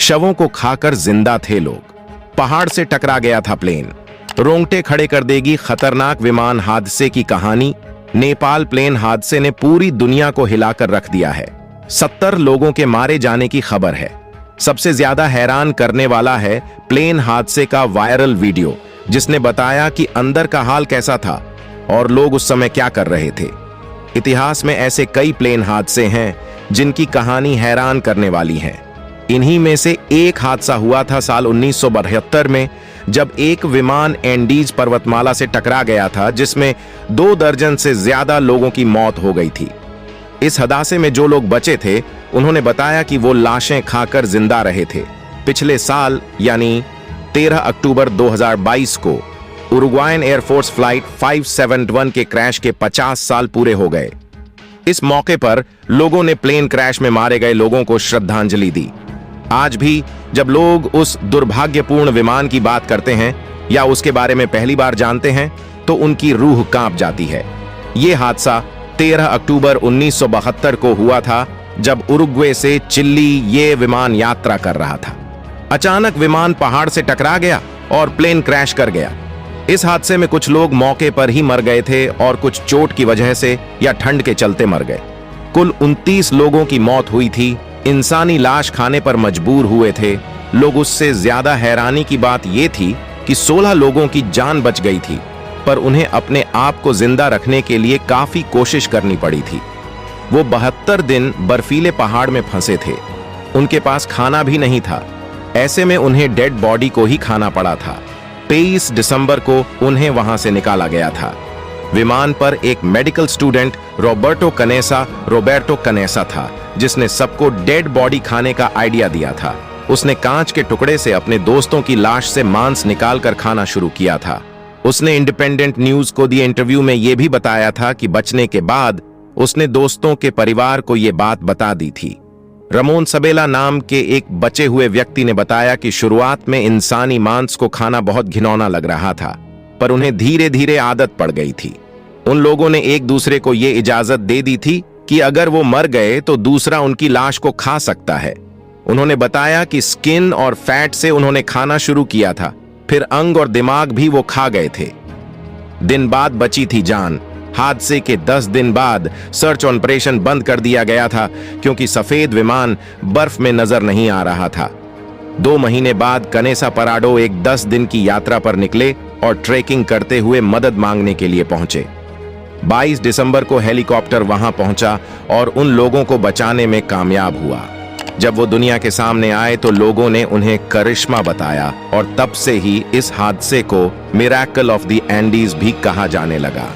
शवों को खाकर जिंदा थे लोग। पहाड़ से टकरा गया था प्लेन। रोंगटे खड़े कर देगी खतरनाक विमान हादसे की कहानी। नेपाल प्लेन हादसे ने पूरी दुनिया को हिलाकर रख दिया है। 70 लोगों के मारे जाने की खबर है। सबसे ज्यादा हैरान करने वाला है प्लेन हादसे का वायरल वीडियो, जिसने बताया कि अंदर का हाल कैसा था और लोग उस समय क्या कर रहे थे। इतिहास में ऐसे कई प्लेन हादसे हैं जिनकी कहानी हैरान करने वाली है। इन्हीं में से एक हादसा हुआ था साल 1972 में, जब एक विमान एंडीज पर्वतमाला से टकरा गया था, जिसमें 2 दर्जन से ज्यादा लोगों की मौत हो गई थी। इस हादसे में जो लोग बचे थे उन्होंने बताया कि वो लाशें खाकर जिंदा रहे थे। पिछले साल यानी 13 अक्टूबर 2022 को उरुग्वायन एयरफोर्स फ्लाइट 571 के क्रैश के 50 साल पूरे हो गए। इस मौके पर लोगों ने प्लेन क्रैश में मारे गए लोगों को श्रद्धांजलि दी। आज भी जब लोग उस दुर्भाग्यपूर्ण विमान की बात करते हैं या उसके बारे में पहली बार जानते हैं तो उनकी रूह कांप जाती है। यह हादसा 13 अक्टूबर 1972 को हुआ था, जब उरुग्वे से चिली ये विमान यात्रा कर रहा था। अचानक विमान पहाड़ से टकरा गया और प्लेन क्रैश कर गया। इस हादसे में कुछ लोग मौके पर ही मर गए थे और कुछ चोट की वजह से या ठंड के चलते मर गए। कुल 29 लोगों की मौत हुई थी। इंसानी लाश खाने पर मजबूर हुए थे लोग। उससे ज्यादा हैरानी की बात यह थी कि 16 लोगों की जान बच गई थी, पर उन्हें अपने आप को जिंदा रखने के लिए काफी कोशिश करनी पड़ी थी। वो 72 दिन बर्फीले पहाड़ में फंसे थे। उनके पास खाना भी नहीं था। ऐसे में उन्हें डेड बॉडी को ही खाना पड़ा था। 23 दिसंबर को उन्हें वहां से निकाला गया था। विमान पर एक मेडिकल स्टूडेंट रोबर्टो कनेसा था, जिसने सबको डेड बॉडी खाने का आइडिया दिया था। उसने कांच के टुकड़े से अपने दोस्तों की लाश से मांस निकालकर खाना शुरू किया था। उसने इंडिपेंडेंट न्यूज को दिए इंटरव्यू में यह भी बताया था कि बचने के बाद उसने दोस्तों के परिवार को यह बात बता दी थी। रमोन सबेला नाम के एक बचे हुए व्यक्ति ने बताया कि शुरुआत में इंसानी मांस को खाना बहुत घिनौना लग रहा था, पर उन्हें धीरे धीरे आदत पड़ गई थी। उन लोगों ने एक दूसरे को यह इजाजत दे दी थी कि अगर वो मर गए तो दूसरा उनकी लाश को खा सकता है। उन्होंने बताया कि स्किन और फैट से उन्होंने खाना शुरू किया था, फिर अंग और दिमाग भी वो खा गए थे। दिन बाद बची थी जान। हादसे के 10 दिन बाद सर्च ऑपरेशन बंद कर दिया गया था, क्योंकि सफेद विमान बर्फ में नजर नहीं आ रहा था। 2 महीने बाद कनेसा पराडो एक 10 दिन की यात्रा पर निकले और ट्रेकिंग करते हुए मदद मांगने के लिए पहुंचे। 22 दिसंबर को हेलीकॉप्टर वहां पहुंचा और उन लोगों को बचाने में कामयाब हुआ। जब वो दुनिया के सामने आए तो लोगों ने उन्हें करिश्मा बताया और तब से ही इस हादसे को मिरेकल ऑफ द एंडीज भी कहा जाने लगा।